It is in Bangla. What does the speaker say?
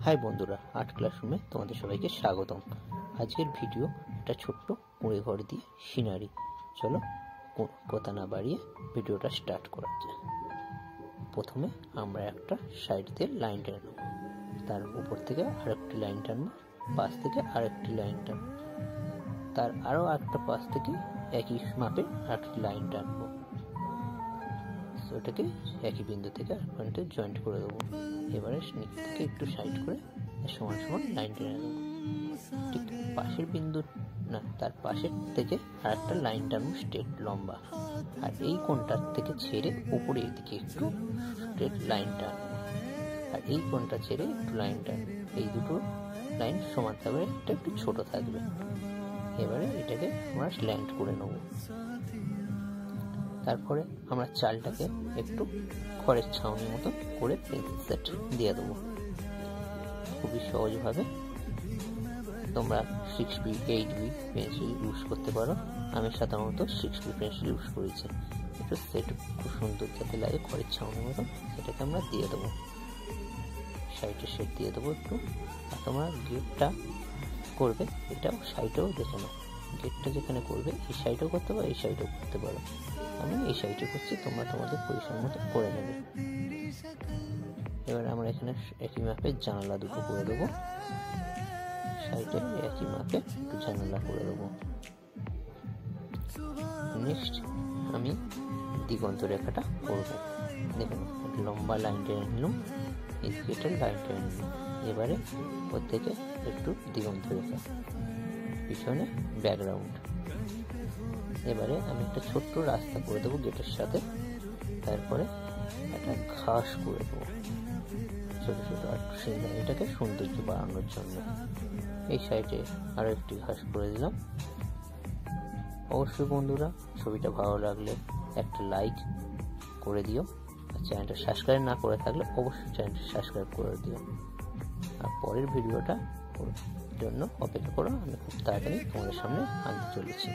হাই বন্ধুরা, আর্ট ক্লাসরুমে তোমাদের সবাইকে স্বাগতম। আজকের ভিডিও একটা ছোট্ট কুঁড়ে ঘর দিয়ে সিনারি। চলো কথা না বাড়িয়ে ভিডিওটা স্টার্ট করা যায়। প্রথমে আমরা একটা সাইড দিয়ে লাইন টানবো, তার উপর থেকে আরেকটি লাইন টানবো, পাশ থেকে আরেকটি লাইন টানবো, তার আরও একটা পাশ থেকে একই মাপে আরেকটি লাইন টানবো। ওটাকে একই বিন্দু থেকে আর পয়েন্টে জয়েন্ট করে দেবো। এবারে নিচ থেকে একটু সাইড করে সমান সমান লাইন টেনে দেবো। ঠিক পাশের বিন্দু না, তার পাশের থেকে আর একটা লাইন টানবো স্ট্রেট লম্বা, আর এই কোণটার থেকে ছেড়ে উপরে এদিকে একটু স্ট্রেট লাইন টানবো, আর এই কোণটা ছেড়ে একটু লাইন টানবো। এই দুটো লাইন সমান থাকবে, এটা একটু ছোট থাকবে। এবারে এটাকে আমরা স্ল্যান্ট করে নেবো। তারপরে আমরা চালটাকে একটু খড়ের ছাউনির মতন করে পেন্সিল সেট দিয়ে দেবো। খুবই সহজভাবে তোমরা 6B 8B পেন্সিল ইউজ করতে পারো। আমি সাধারণত 6B পেন্সিল ইউজ করেছি। একটু সেট খুব সুন্দর যাতে লাগে খড়ের ছাউনির মতন, সেটাকে আমরা দিয়ে দেবো। সাইডে সেট দিয়ে দেবো একটু। আর তোমরা গেটটা করবে, এটাও সাইডেও দেখে নাও। গেটটা যেখানে করবে এই সাইডেও করতে পারো, এই সাইডেও করতে পারো। আমি এই সাইডে করছি, তোমরা তোমাদের পরিসর মতো করে নেবে। এবার আমরা এখানে একই মাপে জানালা দুটো করে দেবো, সাইডে একই মাপে একটু জানালা করে দেবো। নেক্সট আমি দিগন্ত রেখাটা করবো। দেখুন, লম্বা লাইন টেনে নিলাম, এদিকে লাইন টেনে নিলাম। এবারে ওর থেকে একটু দিগন্ত রেখা, পিছনে ব্যাকগ্রাউন্ড। এবারে আমি একটা ছোট্ট রাস্তা করে দেবো গেটের সাথে। তারপরে একটা ঘাস করে দেবো ছোট ছোট, আর এটাকে সৌন্দর্য বাড়ানোর জন্য। এই সাইডে আরো একটি ঘাস করে দিলাম। অবশ্যই বন্ধুরা, ছবিটা ভালো লাগলে একটা লাইক করে দিও, আর চ্যানেলটা সাবস্ক্রাইব না করে থাকলে অবশ্যই চ্যানেলটা সাবস্ক্রাইব করে দিও। আর পরের ভিডিওটা জন্য অপেক্ষা করো, আমি খুব তাড়াতাড়ি তোমাদের সামনে আনতে চলেছি।